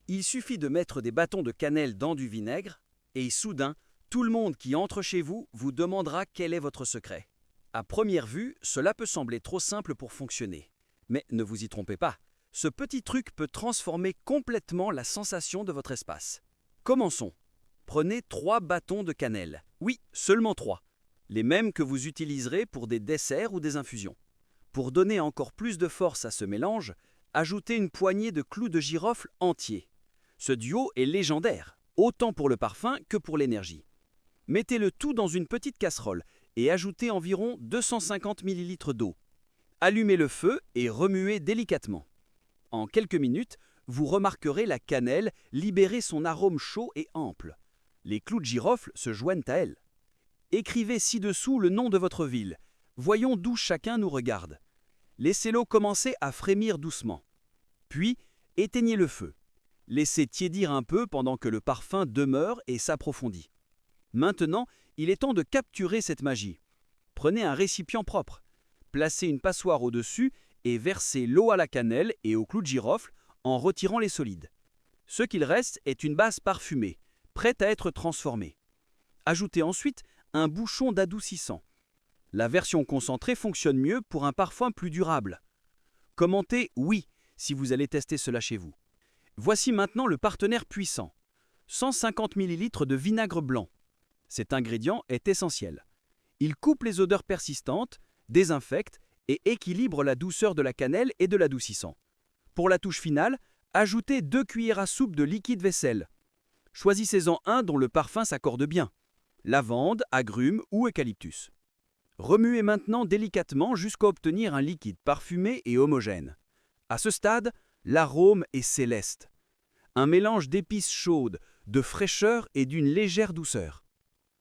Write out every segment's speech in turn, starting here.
Il suffit de mettre des bâtons de cannelle dans du vinaigre et soudain, tout le monde qui entre chez vous vous demandera quel est votre secret. À première vue, cela peut sembler trop simple pour fonctionner. Mais ne vous y trompez pas, ce petit truc peut transformer complètement la sensation de votre espace. Commençons. Prenez 3 bâtons de cannelle. Oui, seulement 3. Les mêmes que vous utiliserez pour des desserts ou des infusions. Pour donner encore plus de force à ce mélange, ajoutez une poignée de clous de girofle entiers. Ce duo est légendaire, autant pour le parfum que pour l'énergie. Mettez le tout dans une petite casserole et ajoutez environ 250 ml d'eau. Allumez le feu et remuez délicatement. En quelques minutes, vous remarquerez la cannelle libérer son arôme chaud et ample. Les clous de girofle se joignent à elle. Écrivez ci-dessous le nom de votre ville. Voyons d'où chacun nous regarde. Laissez-l'eau commencer à frémir doucement. Puis, éteignez le feu. Laissez tiédir un peu pendant que le parfum demeure et s'approfondit. Maintenant, il est temps de capturer cette magie. Prenez un récipient propre. Placez une passoire au-dessus et versez l'eau à la cannelle et au clou de girofle en retirant les solides. Ce qu'il reste est une base parfumée, prête à être transformée. Ajoutez ensuite un bouchon d'adoucissant. La version concentrée fonctionne mieux pour un parfum plus durable. Commentez « oui » si vous allez tester cela chez vous. Voici maintenant le partenaire puissant. 150 ml de vinaigre blanc. Cet ingrédient est essentiel. Il coupe les odeurs persistantes, désinfecte et équilibre la douceur de la cannelle et de l'adoucissant. Pour la touche finale, ajoutez 2 cuillères à soupe de liquide vaisselle. Choisissez-en un dont le parfum s'accorde bien. Lavande, agrumes ou eucalyptus. Remuez maintenant délicatement jusqu'à obtenir un liquide parfumé et homogène. À ce stade, l'arôme est céleste. Un mélange d'épices chaudes, de fraîcheur et d'une légère douceur.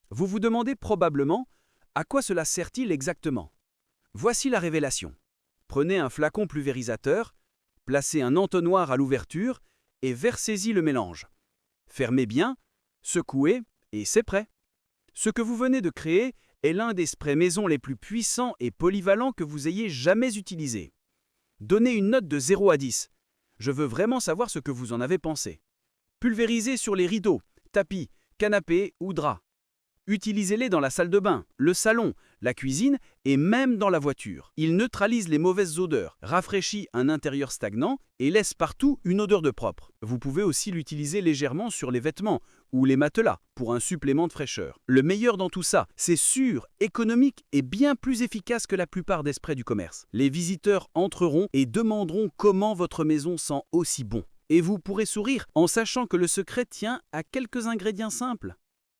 Vous vous demandez probablement à quoi cela sert-il exactement? Voici la révélation. Prenez un flacon pulvérisateur, placez un entonnoir à l'ouverture et versez-y le mélange. Fermez bien, secouez et c'est prêt. Ce que vous venez de créer est l'un des sprays maison les plus puissants et polyvalents que vous ayez jamais utilisés. Donnez une note de 0 à 10. Je veux vraiment savoir ce que vous en avez pensé. Pulvérisez sur les rideaux, tapis, canapés ou draps. Utilisez-les dans la salle de bain, le salon, la cuisine et même dans la voiture. Il neutralise les mauvaises odeurs, rafraîchit un intérieur stagnant et laisse partout une odeur de propre. Vous pouvez aussi l'utiliser légèrement sur les vêtements ou les matelas pour un supplément de fraîcheur. Le meilleur dans tout ça, c'est sûr, économique et bien plus efficace que la plupart des sprays du commerce. Les visiteurs entreront et demanderont comment votre maison sent aussi bon. Et vous pourrez sourire en sachant que le secret tient à quelques ingrédients simples.